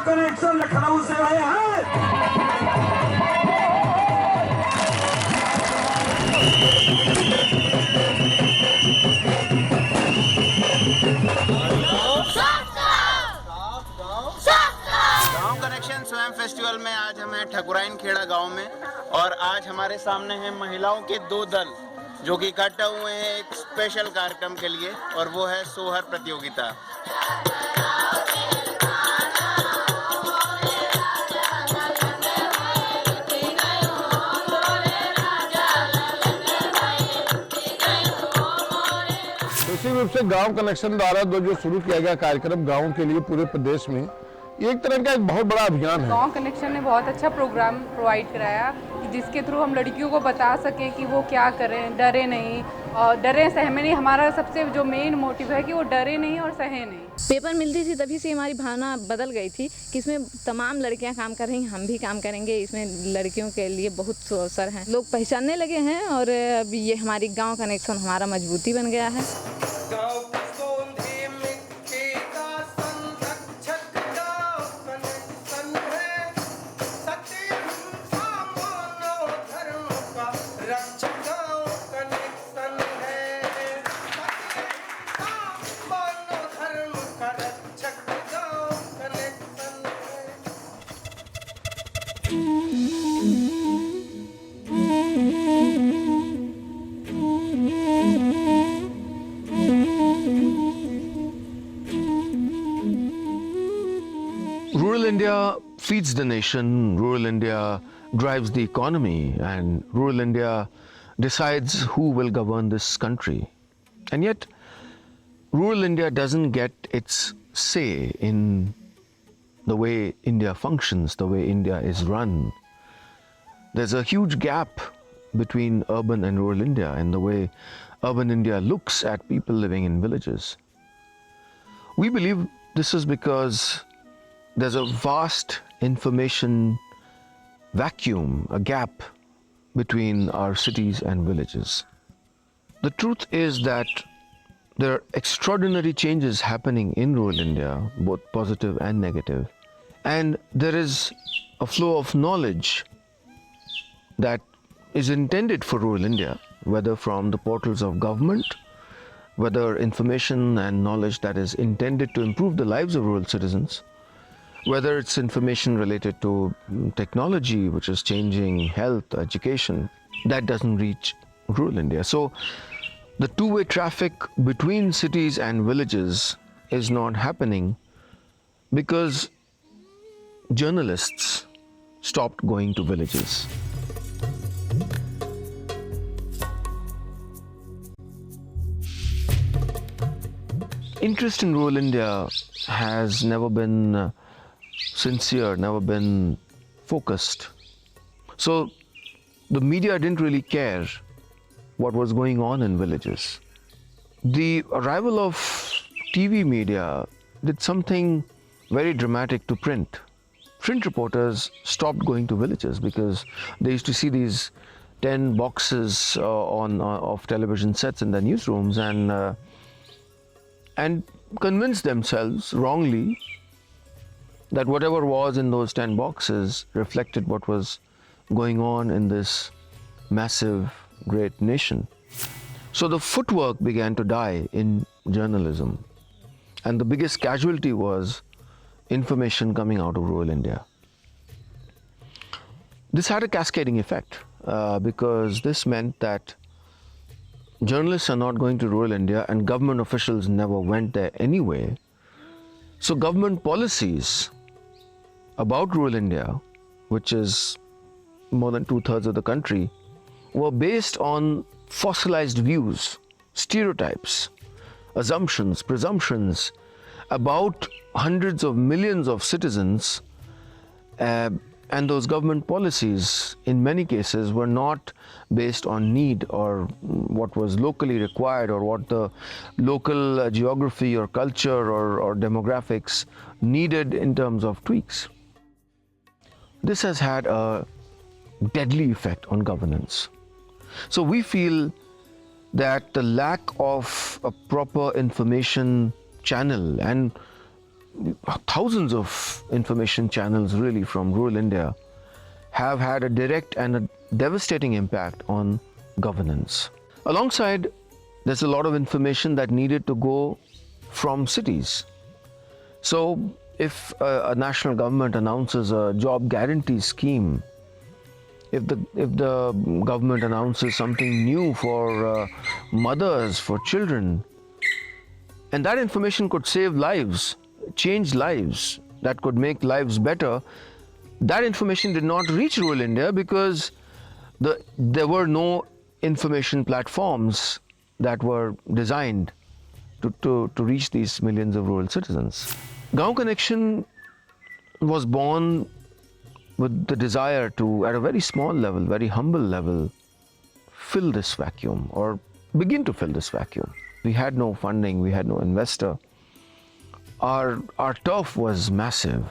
Connection Lucknow से आए हैं। गांव कनेक्शन स्वयं फेस्टिवल में आज हम हैं ठकुराइन खेड़ा गांव में और आज हमारे सामने हैं महिलाओं के दो दल जो कि इकट्ठा हुए हैं एक स्पेशल कार्यक्रम के लिए और वो है सोहर प्रतियोगिता। निश्चित रूप से गांव कनेक्शन द्वारा जो शुरू किया गया कार्यक्रम गांव के लिए पूरे प्रदेश में ये एक तरह का एक बहुत बड़ा अभियान है। गांव कनेक्शन ने बहुत अच्छा प्रोग्राम प्रोवाइड कराया जिसके थ्रू हम लड़कियों को बता सकें कि वो क्या करें, डरे नहीं और डरे सहमे नहीं। हमारा सबसे जो मेन मोटिव है कि वो डरे नहीं और सहे नहीं। पेपर मिलती थी तभी से हमारी भावना बदल गई थी कि इसमें तमाम लड़कियां काम कर रही हैं, हम भी काम करेंगे। इसमें लड़कियों के लिए बहुत अवसर हैं, लोग पहचानने लगे हैं और अब ये हमारी गांव कनेक्शन हमारा मजबूती बन गया है। Rural India feeds the nation, rural India drives the economy, and rural India decides who will govern this country. And yet, rural India doesn't get its say in the way India functions, the way India is run. There's a huge gap between urban and rural India and the way urban India looks at people living in villages. We believe this is because there's a vast information vacuum, a gap between our cities and villages. The truth is that there are extraordinary changes happening in rural India, both positive and negative. And there is a flow of knowledge that is intended for rural India, whether from the portals of government, whether information and knowledge that is intended to improve the lives of rural citizens, whether it's information related to technology, which is changing health, education, that doesn't reach rural India. So the two-way traffic between cities and villages is not happening because journalists stopped going to villages. Interest in rural India has never been sincere, never been focused. So the media didn't really care what was going on in villages. The arrival of TV media did something very dramatic to print. Print reporters stopped going to villages because they used to see these 10 boxes of television sets in their newsrooms and convince themselves wrongly that whatever was in those 10 boxes reflected what was going on in this massive, great nation. So the footwork began to die in journalism, and the biggest casualty was information coming out of rural India. This had a cascading effect because this meant that journalists are not going to rural India and government officials never went there anyway. So government policies about rural India, which is more than 2/3 of the country, were based on fossilized views, stereotypes, assumptions, presumptions about hundreds of millions of citizens, and those government policies in many cases were not based on need or what was locally required or what the local geography or culture or demographics needed in terms of tweaks. this has had a deadly effect on governance. So we feel that the lack of a proper information channel, and thousands of information channels really from rural India, have had a direct and a devastating impact on governance. Alongside, there's a lot of information that needed to go from cities. So if a national government announces a job guarantee scheme, if the government announces something new for mothers, for children, and that information could save lives, change lives, that could make lives better, that information did not reach rural India because there were no information platforms that were designed to reach these millions of rural citizens. Gaon Connection was born with the desire to, at a very small level, very humble level, fill this vacuum or begin to fill this vacuum. We had no funding, we had no investor. Our turf was massive.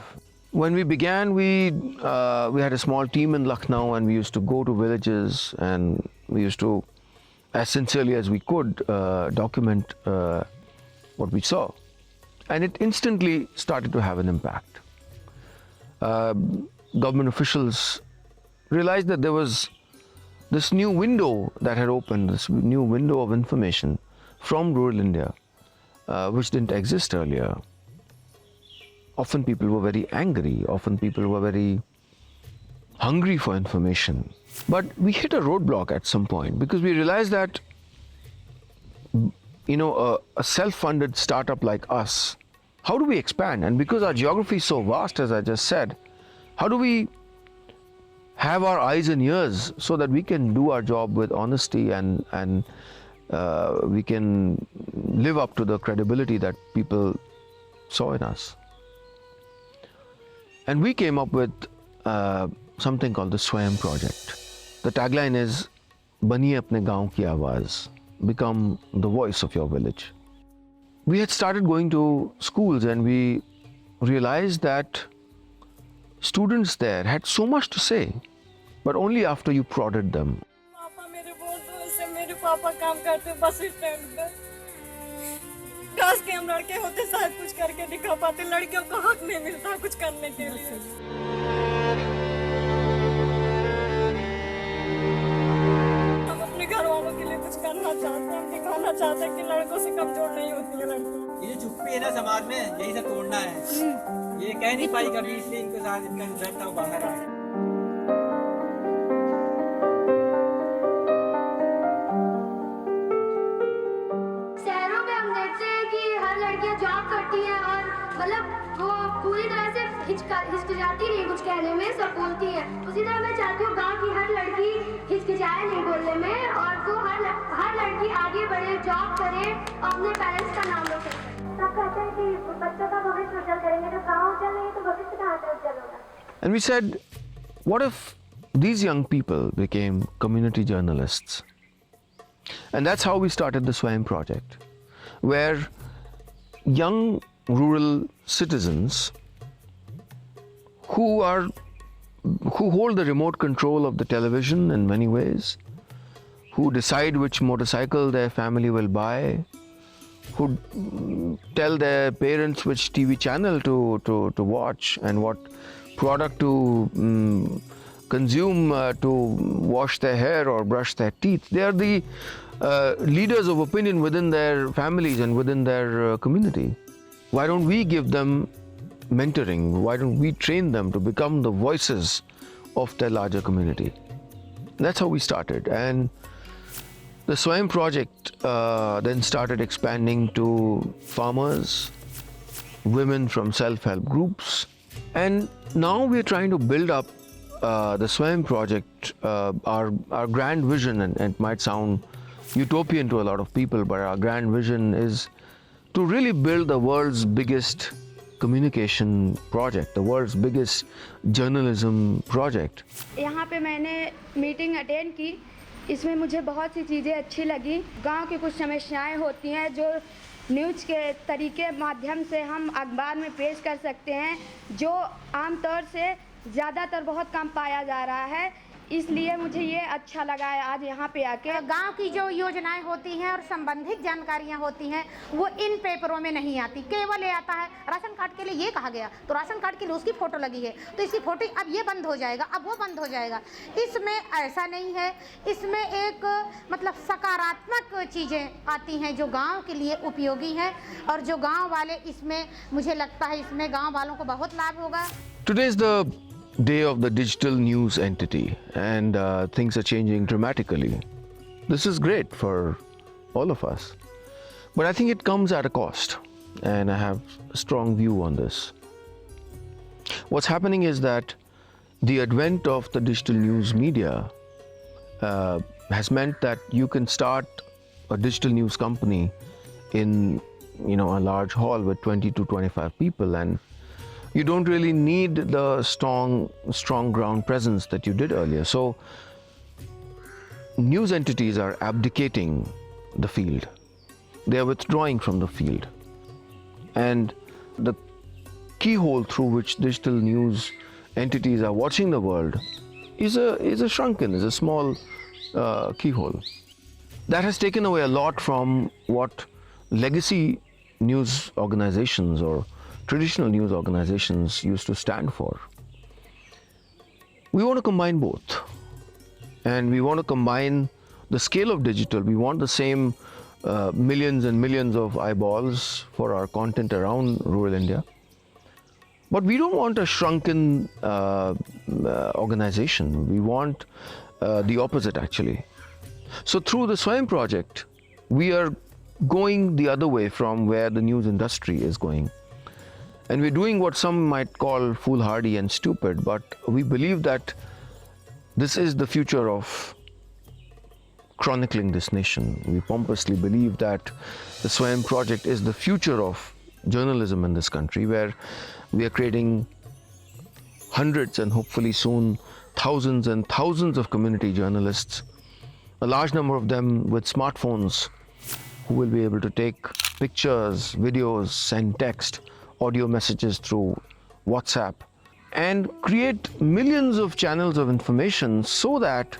When we began, we had a small team in Lucknow, and we used to go to villages, and we used to, as sincerely as we could, document what we saw. And it instantly started to have an impact. Government officials realized that there was this new window that had opened, this new window of information from rural India, which didn't exist earlier. Often people were very angry, often people were very hungry for information. But we hit a roadblock at some point because we realized that, a self-funded startup like us, how do we expand? And because our geography is so vast, as I just said, how do we have our eyes and ears so that we can do our job with honesty and we can live up to the credibility that people saw in us? And we came up with something called the Swayam Project. The tagline is, Baniye apne gaon ki awaaz, become the voice of your village. We had started going to schools, and we realized that students there had so much to say, but only after you prodded them. पापा मेरे बहुत दूर से मेरे पापा काम करते bus stand पे। काश के हम लड़के होते शायद कुछ करके दिखा पाते, लड़कियों को हक नहीं मिलता कुछ करने के लिए। हम अपने घर वालों के लिए कुछ करना चाहते हैं, दिखाना चाहते हैं कि लड़कों से कमजोर नहीं होती है लड़की। ये चुप्पी है ना समाज में, यही सब तोड़ना है। ये कह नहीं पाई कभी, इसलिए इनके साथ इनका डरता हूँ बाहर आए। शहरों में हम देखते हैं कि हर लड़कियां जॉब करती हैं और मतलब वो पूरी तरह से हिचकिचाती नहीं कुछ कहने में, सब बोलती है। उसी तरह मैं चाहती हूँ गांव की हर लड़की हिचकिचाए नहीं बोलने में, और वो हर लड़की आगे बढ़े, जॉब करे और अपने पेरेंट्स का नाम रोशन करे। सब कहते हैं कि बच्चों का भविष्य उज्जवल करेंगे, जब गाँव उज्जवल नहीं तो भविष्य कहाँ से उज्जवल होगा। And we said, what if these young people became community journalists? And that's how we started the Swayam Project, where young rural citizens who hold the remote control of the television in many ways, who decide which motorcycle their family will buy, who tell their parents which TV channel to watch and what product to consume to wash their hair or brush their teeth. They are the leaders of opinion within their families and within their community. Why don't we give them mentoring? Why don't we train them to become the voices of their larger community? That's how we started. And the Swayam Project then started expanding to farmers, women from self-help groups, and now we're trying to build up the Swayam Project. Our grand vision, and it might sound utopian to a lot of people, but our grand vision is to really build the world's biggest communication project, the world's biggest journalism project. यहाँ पे मैंने meeting attend की, इसमें मुझे बहुत सी चीज़ें अच्छी लगी। गांव की कुछ समस्याएं होती हैं जो न्यूज़ के तरीके माध्यम से हम अखबार में पेश कर सकते हैं, जो आमतौर से ज़्यादातर बहुत कम पाया जा रहा है, इसलिए मुझे ये अच्छा लगा है आज यहाँ पे आके। गांव की जो योजनाएं होती हैं और संबंधित जानकारियां होती हैं वो इन पेपरों में नहीं आती, केवल ये आता है राशन कार्ड के लिए ये कहा गया तो राशन कार्ड के लिए उसकी फ़ोटो लगी है तो इसकी फ़ोटो अब ये बंद हो जाएगा, अब वो बंद हो जाएगा। इसमें ऐसा नहीं है, इसमें एक मतलब सकारात्मक चीज़ें आती हैं जो गाँव के लिए उपयोगी हैं और जो गाँव वाले इसमें, मुझे लगता है इसमें गाँव वालों को बहुत लाभ होगा। Today is the day of the digital news entity, and things are changing dramatically. This is great for all of us, but I think it comes at a cost, and I have a strong view on this. What's happening is that the advent of the digital news media has meant that you can start a digital news company in a large hall with 20 to 25 people, and you don't really need the strong ground presence that you did earlier. So news entities are abdicating the field. They are withdrawing from the field. And the keyhole through which digital news entities are watching the world is a small keyhole. That has taken away a lot from what legacy news organizations or traditional news organizations used to stand for. We want to combine both, and we want to combine the scale of digital. We want the same millions and millions of eyeballs for our content around rural India, but we don't want a shrunken organization. We want the opposite, actually. So through the Swayam project, we are going the other way from where the news industry is going. And we're doing what some might call foolhardy and stupid, but we believe that this is the future of chronicling this nation. We pompously believe that the Swayam project is the future of journalism in this country, where we are creating hundreds and hopefully soon thousands and thousands of community journalists, a large number of them with smartphones, who will be able to take pictures, videos, send text, audio messages through WhatsApp, and create millions of channels of information, so that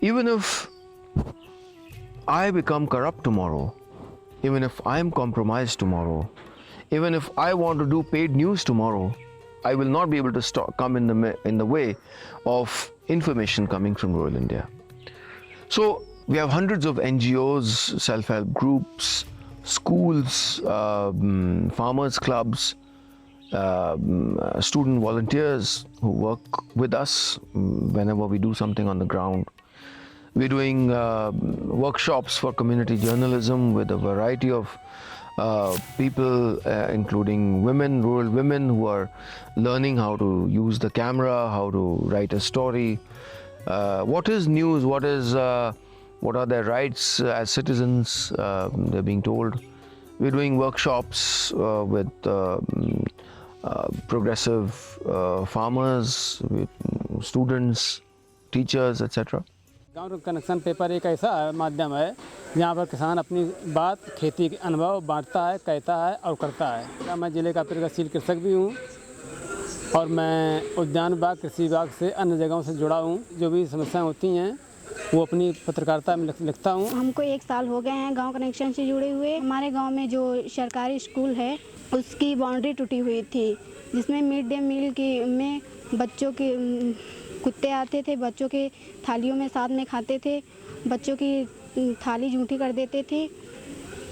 even if I become corrupt tomorrow, even if I am compromised tomorrow, even if I want to do paid news tomorrow, I will not be able to come in the way of information coming from rural India. So we have hundreds of NGOs, self-help groups, schools, farmers clubs, student volunteers who work with us whenever we do something on the ground. We're doing workshops for community journalism with a variety of people, including women, rural women, who are learning how to use the camera, how to write a story, what is news, what are their rights as citizens, they're being told. We're doing workshops with progressive farmers, with students, teachers, etc. गाँव connection paper एक ऐसा माध्यम है जहाँ पर किसान अपनी बात, खेती के अनुभव बांटता है, कहता है और करता है। मैं जिले का प्रगतिशील कृषक भी हूँ और मैं उद्यान विभाग, कृषि विभाग से अन्य जगहों से जुड़ा हूँ। जो भी समस्याएं होती हैं वो अपनी पत्रकारिता में लिखता हूँ। हमको 1 साल हो गए हैं गांव कनेक्शन से जुड़े हुए। हमारे गांव में जो सरकारी स्कूल है उसकी बाउंड्री टूटी हुई थी, जिसमें मिड डे मील में बच्चों के कुत्ते आते थे, बच्चों के थालियों में साथ में खाते थे, बच्चों की थाली झूठी कर देते थे,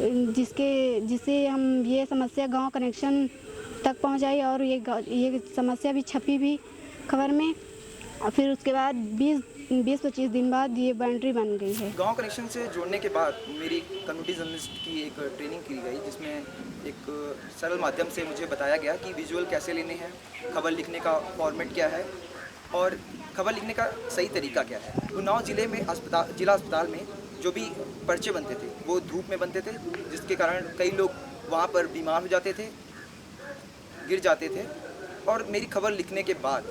जिससे हम ये समस्या गांव कनेक्शन तक पहुंचाई और ये समस्या भी छपी भी खबर में। फिर उसके बाद 20-25 दिन बाद ये बाउंड्री बन गई है। गांव कनेक्शन से जुड़ने के बाद मेरी कम्युनिटी जर्नलिस्ट की एक ट्रेनिंग की गई, जिसमें एक सरल माध्यम से मुझे बताया गया कि विजुअल कैसे लेने हैं, खबर लिखने का फॉर्मेट क्या है और खबर लिखने का सही तरीका क्या है। उन्नाव ज़िले में जिला अस्पताल में जो भी पर्चे बनते थे वो धूप में बनते थे, जिसके कारण कई लोग वहाँ पर बीमार हो जाते थे, गिर जाते थे। और मेरी खबर लिखने के बाद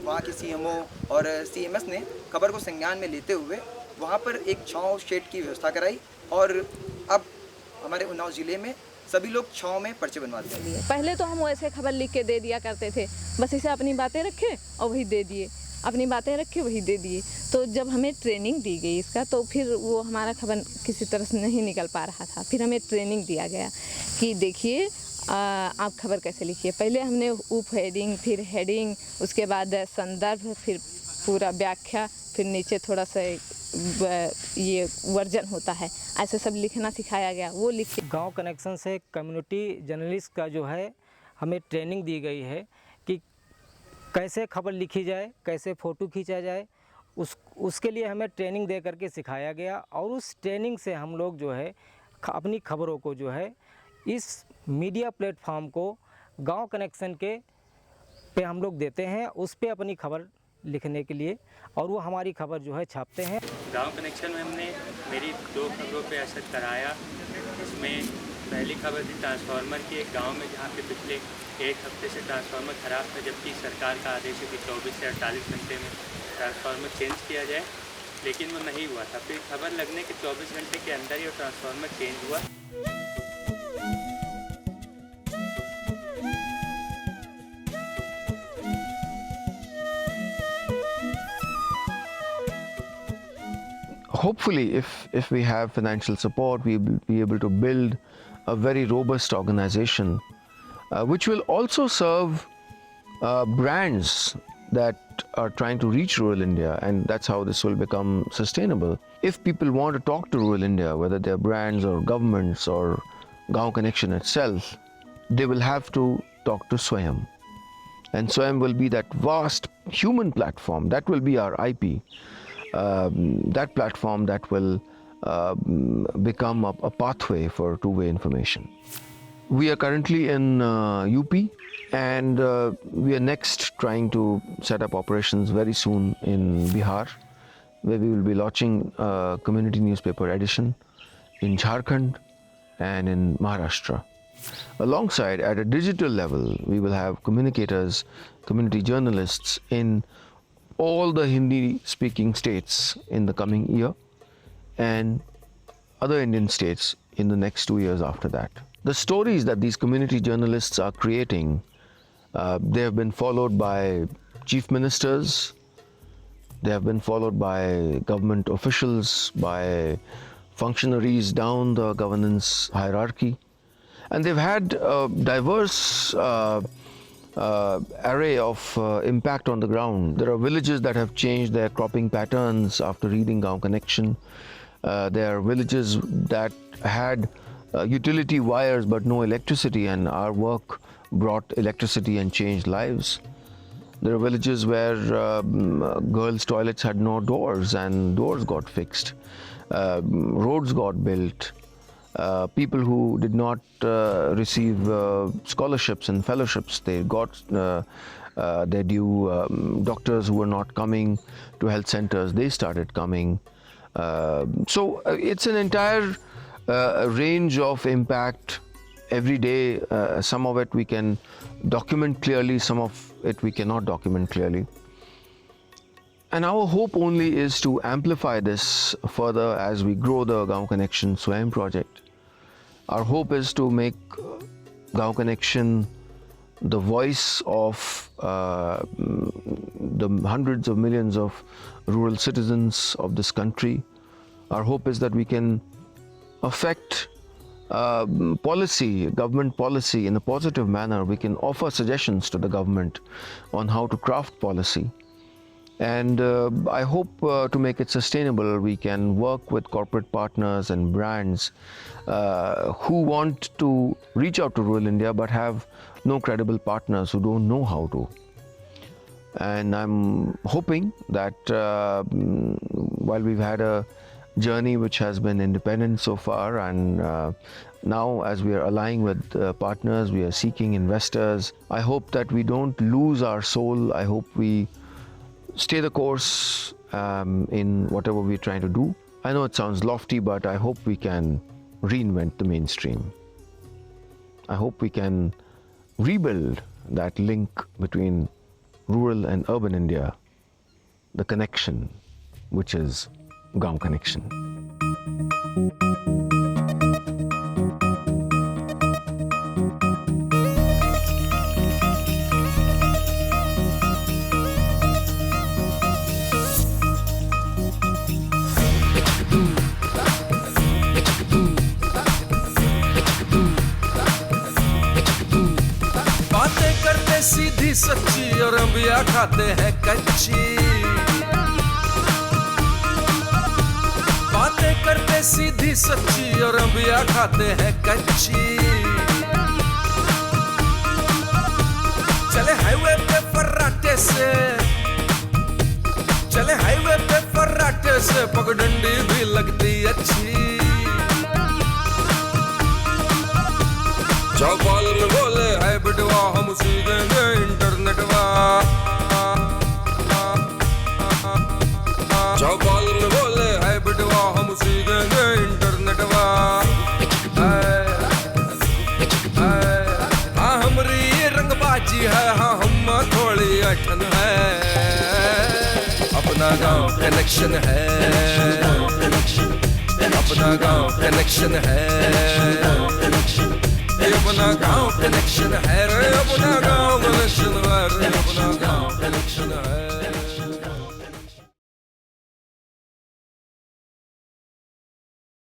वहाँ के CMO और CMS ने खबर को संज्ञान में लेते हुए वहाँ पर एक छाँव शेड की व्यवस्था कराई और अब हमारे उन्नाव ज़िले में सभी लोग छाँव में पर्चे बनवाते हैं। पहले तो हम वैसे खबर लिख के दे दिया करते थे, बस इसे अपनी बातें रखे और वही दे दिए, अपनी बातें रखे वही दे दिए। तो जब हमें ट्रेनिंग दी गई इसका, तो फिर वो हमारा खबर किसी तरह से नहीं निकल पा रहा था। फिर हमें ट्रेनिंग दिया गया कि देखिए आप खबर कैसे लिखिए। पहले हमने उप हेडिंग, फिर हेडिंग, उसके बाद संदर्भ, फिर पूरा व्याख्या, फिर नीचे थोड़ा सा ये वर्जन होता है, ऐसे सब लिखना सिखाया गया। वो लिख के गाँव कनेक्शन से कम्युनिटी जर्नलिस्ट का जो है हमें ट्रेनिंग दी गई है कि कैसे खबर लिखी जाए, कैसे फ़ोटो खींचा जाए, उसके लिए हमें ट्रेनिंग दे करके सिखाया गया। और उस ट्रेनिंग से हम लोग जो है अपनी खबरों को जो है इस मीडिया प्लेटफॉर्म को गांव कनेक्शन के पे हम लोग देते हैं, उस पे अपनी खबर लिखने के लिए, और वो हमारी खबर जो है छापते हैं। गांव कनेक्शन में हमने मेरी 2 खबरों पे असर कराया। इसमें पहली खबर थी ट्रांसफार्मर की, एक गांव में जहां पे पिछले 1 हफ्ते से ट्रांसफार्मर ख़राब था, जबकि सरकार का आदेश है कि 24 से 48 घंटे में ट्रांसफार्मर चेंज किया जाए, लेकिन वो नहीं हुआ था। फिर खबर लगने के 24 घंटे के अंदर ही वो ट्रांसफार्मर चेंज हुआ। Hopefully, if we have financial support, we will be able to build a very robust organization which will also serve brands that are trying to reach rural India, and that's how this will become sustainable. If people want to talk to rural India, whether they're brands or governments or Gaon Connection itself, they will have to talk to Swayam. And Swayam will be that vast human platform. That will be our IP. That platform that will become a pathway for two-way information. We are currently in UP, and we are next trying to set up operations very soon in Bihar, where we will be launching a community newspaper edition in Jharkhand and in Maharashtra. Alongside, at a digital level, we will have communicators, community journalists in all the Hindi-speaking states in the coming year, and other Indian states in the next 2 years after that. The stories that these community journalists are creating, they have been followed by chief ministers, they have been followed by government officials, by functionaries down the governance hierarchy, and they've had a diverse array of impact on the ground. There are villages that have changed their cropping patterns after reading Gaon Connection. There are villages that had utility wires but no electricity, and our work brought electricity and changed lives. There are villages where girls' toilets had no doors and doors got fixed. Roads got built. People who did not receive scholarships and fellowships, they got their due. Doctors who were not coming to health centers, they started coming. So it's an entire range of impact every day. Some of it we can document clearly, some of it we cannot document clearly. And our hope only is to amplify this further as we grow the Gaon Connection Swayam project. Our hope is to make Gaon Connection the voice of the hundreds of millions of rural citizens of this country. Our hope is that we can affect policy, government policy in a positive manner. We can offer suggestions to the government on how to craft policy. And I hope to make it sustainable, we can work with corporate partners and brands who want to reach out to rural India but have no credible partners who don't know how to. And I'm hoping that while we've had a journey which has been independent so far, and now as we are allying with partners, we are seeking investors, I hope that we don't lose our soul. I hope we stay the course in whatever we're trying to do. I know it sounds lofty, but I hope we can reinvent the mainstream. I hope we can rebuild that link between rural and urban India, the connection, which is Gaon Connection. अंबिया खाते हैं कच्ची, बातें करते सीधी सच्ची और अंबिया खाते हैं कच्ची। चले हाईवे पे फर्राटे से, चले हाईवे पे फर्राटे से, पगडंडी भी लगती अच्छी। चौपाल में बोले है बिटवा हम सीखेंगे इंटरनेटवा, चौपाल में बोले है बिटवा हम सीखेंगे इंटरनेटवा। हाँ हमारी ये रंगबाजी है, हाँ हम थोड़ी अठन है, अपना गांव कनेक्शन है, अपना गांव कनेक्शन है, अपना गांव कनेक्शन है रे, अपना गांव कनेक्शन है रे, अपना गांव कनेक्शन है।